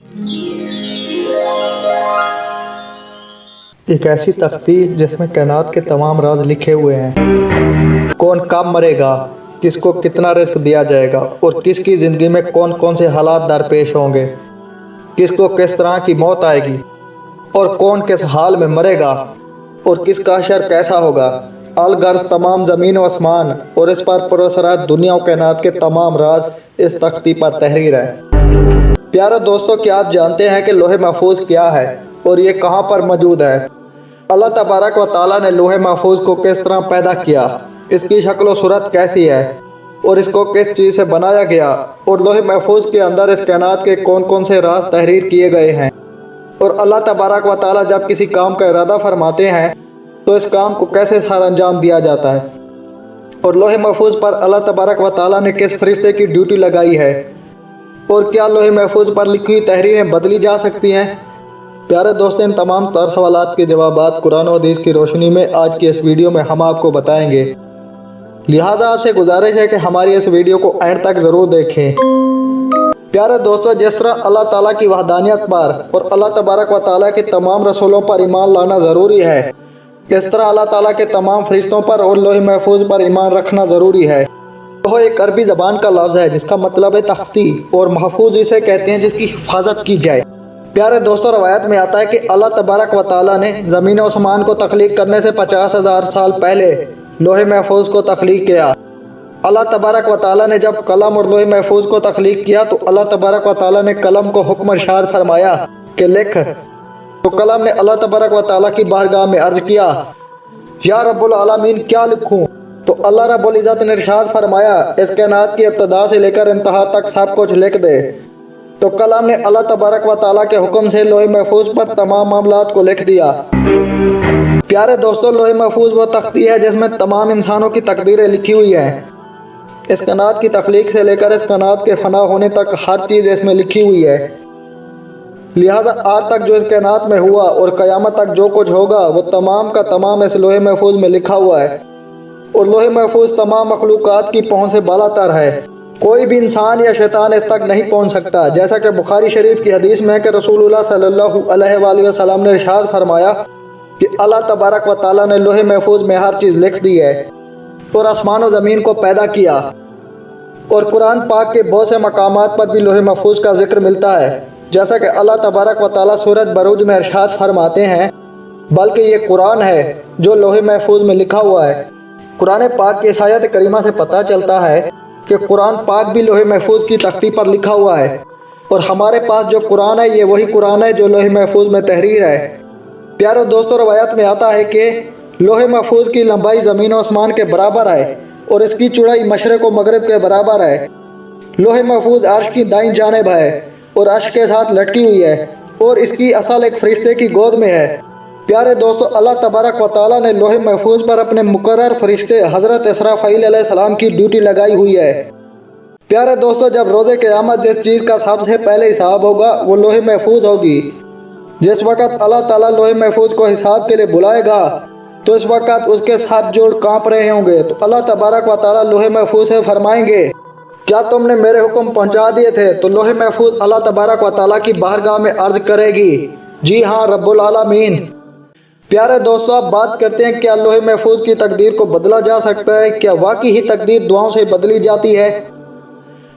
एक ऐसी तख्ती जिसमें कायनात के तमाम राज लिखे हुए हैं। कौन कब मरेगा, किसको कितना रिस्क दिया जाएगा और किसकी ज़िंदगी में कौन कौन से हालात दरपेश होंगे, किसको किस तरह की मौत आएगी और कौन किस हाल में मरेगा और किसका हशर कैसा होगा। अलगर्ज तमाम ज़मीन व आसमान और इस पर पुरअसरार दुनिया और कायनात के तमाम राज इस तख्ती पर तहरीर है। प्यारे दोस्तों, क्या आप जानते हैं कि लोहे महफूज क्या है और ये कहाँ पर मौजूद है? अल्लाह तबारक व तआला ने लोहे महफूज को किस तरह पैदा किया, इसकी शक्ल व सूरत कैसी है और इसको किस चीज़ से बनाया गया और लोहे महफूज के अंदर इस कायनात के कौन कौन से राज तहरीर किए गए हैं। और अल्लाह तबारक व तआला जब किसी काम का इरादा फरमाते हैं तो इस काम को कैसे सर अंजाम दिया जाता है और लोहे महफूज पर अल्लाह तबारक व तआला ने किस फरिश्ते की ड्यूटी लगाई है और क्या लोहे महफूज पर लिखी हुई तहरीरें बदली जा सकती हैं। प्यारे दोस्तों, इन तमाम तर सवालात के जवाबात कुरान और हदीस की रोशनी में आज की इस वीडियो में हम आपको बताएंगे। लिहाजा आपसे गुजारिश है कि हमारी इस वीडियो को एंड तक ज़रूर देखें। प्यारे दोस्तों, जिस तरह अल्लाह ताला की वहदानियत पर और अल्लाह तबारक व तआला के तमाम रसूलों पर ईमान लाना ज़रूरी है, इस तरह अल्लाह ताला के तमाम फरिश्तों पर और लोहे महफूज पर ईमान रखना ज़रूरी है। लोहा एक अरबी ज़बान का लफ्ज़ है जिसका मतलब है तख्ती और महफूज इसे कहते हैं जिसकी हिफाजत की जाए। प्यारे दोस्तों, रवायत में आता है कि अल्लाह तबारक व तआला ने ज़मीन व आसमान को तख्लीक करने से 50,000 साल पहले लोहे महफूज को तख्लीक किया। अल्लाह तबारक व तआला ने जब कलम और लोहे महफूज को तख्लीक किया तो अल्लाह तबारक व तआला ने कलम को हुक्म इरशाद फरमाया कि लिख। तो कलम ने अल्लाह तबारक व तआला की बारगाह में अर्ज किया, या रब्बुल आलमीन क्या लिखूं? तो अल्लाह रब्बुल इज़्ज़त ने इरशाद फरमाया, इस कायनात की इब्तिदा से लेकर इंतहा तक सब कुछ लिख दे। तो कलम ने अल्लाह तबारक व तआला के हुक्म से लोहे महफूज पर तमाम मामलात को लिख दिया। प्यारे दोस्तों, लोहे महफूज वो तख्ती है जिसमें तमाम इंसानों की तकदीरें लिखी हुई हैं। इस कायनात की तख्लीक से लेकर इस कायनात के फना होने तक हर चीज़ इसमें लिखी हुई है। लिहाजा आज तक जो इस कायनात में हुआ और क़यामत तक जो कुछ होगा वो तमाम का तमाम इस लोहे महफूज में लिखा हुआ है। और लोहे महफूज तमाम मखलूक़ात की पहुँच से बालातर है। कोई भी इंसान या शैतान इस तक नहीं पहुँच सकता। जैसा कि बुखारी शरीफ की हदीस में है कि रसूलुल्लाह सल्लल्लाहु अलैहि वसल्लम ने इरशाद फरमाया कि अल्लाह तबारक व तआला ने लोहे महफूज में हर चीज़ लिख दी है और आसमान और ज़मीन को पैदा किया। और कुरान पाक के बहुत से मकामात पर भी लोहे महफूज का जिक्र मिलता है। जैसा कि अल्लाह तबारक व तआला सूरत बरूज में इरशाद फरमाते हैं, बल्कि ये कुरान है जो लोहे महफूज में लिखा हुआ है। कुरान पाक की इस आयत करीमा से पता चलता है कि कुरान पाक भी लोहे महफूज की तख्ती पर लिखा हुआ है और हमारे पास जो कुरान है ये वही कुरान है जो लोहे महफूज में तहरीर है। प्यारे दोस्तों, रवायत में आता है कि लोहे महफूज की लंबाई ज़मीन और आसमान के बराबर है और इसकी चौड़ाई मशरिक़ व मगरिब के बराबर है। लोहे महफूज अर्श की दाईं जानिब है और अर्श के साथ लटकी हुई है और इसकी असल एक फरिश्ते की गोद में है। प्यारे दोस्तों, अल्लाह तबारक व तआला ने लोहे महफूज पर अपने मुकर्रर फरिश्ते हज़रत इसराफील अलैहिस्सलाम की ड्यूटी लगाई हुई है। प्यारे दोस्तों, जब रोज़े क़यामत जिस चीज़ का सबसे पहले हिसाब होगा वो लोहे महफूज होगी। जिस वक़्त अल्लाह ताला लोहे महफूज को हिसाब के लिए बुलाएगा तो इस वक़्त उसके साथ जोड़ काँप रहे होंगे। तो अल्लाह तबारक व तआला लोहे महफूज से फरमाएंगे, क्या तुमने मेरे हुक्म पहुँचा दिए थे? तो लोहे महफूज अल्लाह तबारक व तआला की बारगाह में अर्ज करेगी, जी हाँ रब्बुल आलमीन। प्यारे दोस्तों, आप बात करते हैं क्या लोहे महफूज की तकदीर को बदला जा सकता है? क्या वाकई ही तकदीर दुआओं से बदली जाती है?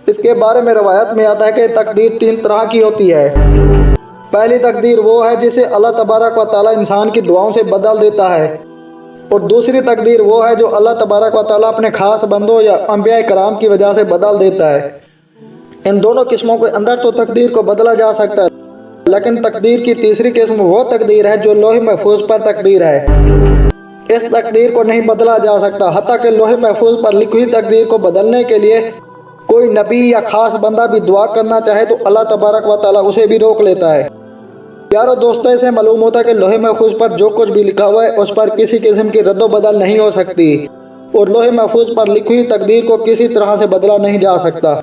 इसके बारे में रवायत में आता है कि तकदीर 3 तरह की होती है। पहली तकदीर वो है जिसे अल्लाह तबारक व तआला इंसान की दुआओं से बदल देता है और दूसरी तकदीर वो है जो अल्लाह तबारक व तआला अपने खास बंदों या अंबिया कराम की वजह से बदल देता है। इन दोनों किस्मों के अंदर तो तकदीर को बदला जा सकता है, लेकिन तकदीर की तीसरी किस्म वो तकदीर है जो लोहे महफूज पर तकदीर है। इस तकदीर को नहीं बदला जा सकता, हत्ता कि लोहे महफूज पर लिखी हुई तकदीर को बदलने के लिए कोई नबी या खास बंदा भी दुआ करना चाहे तो अल्लाह तबारक व तआला उसे भी रोक लेता है। प्यारे दोस्तों, इसे मालूम होता है कि लोहे महफूज पर जो कुछ भी लिखा हुआ है उस पर किसी किस्म की रद्द बदल नहीं हो सकती और लोहे महफूज पर लिखी हुई तकदीर को किसी तरह से बदला नहीं जा सकता।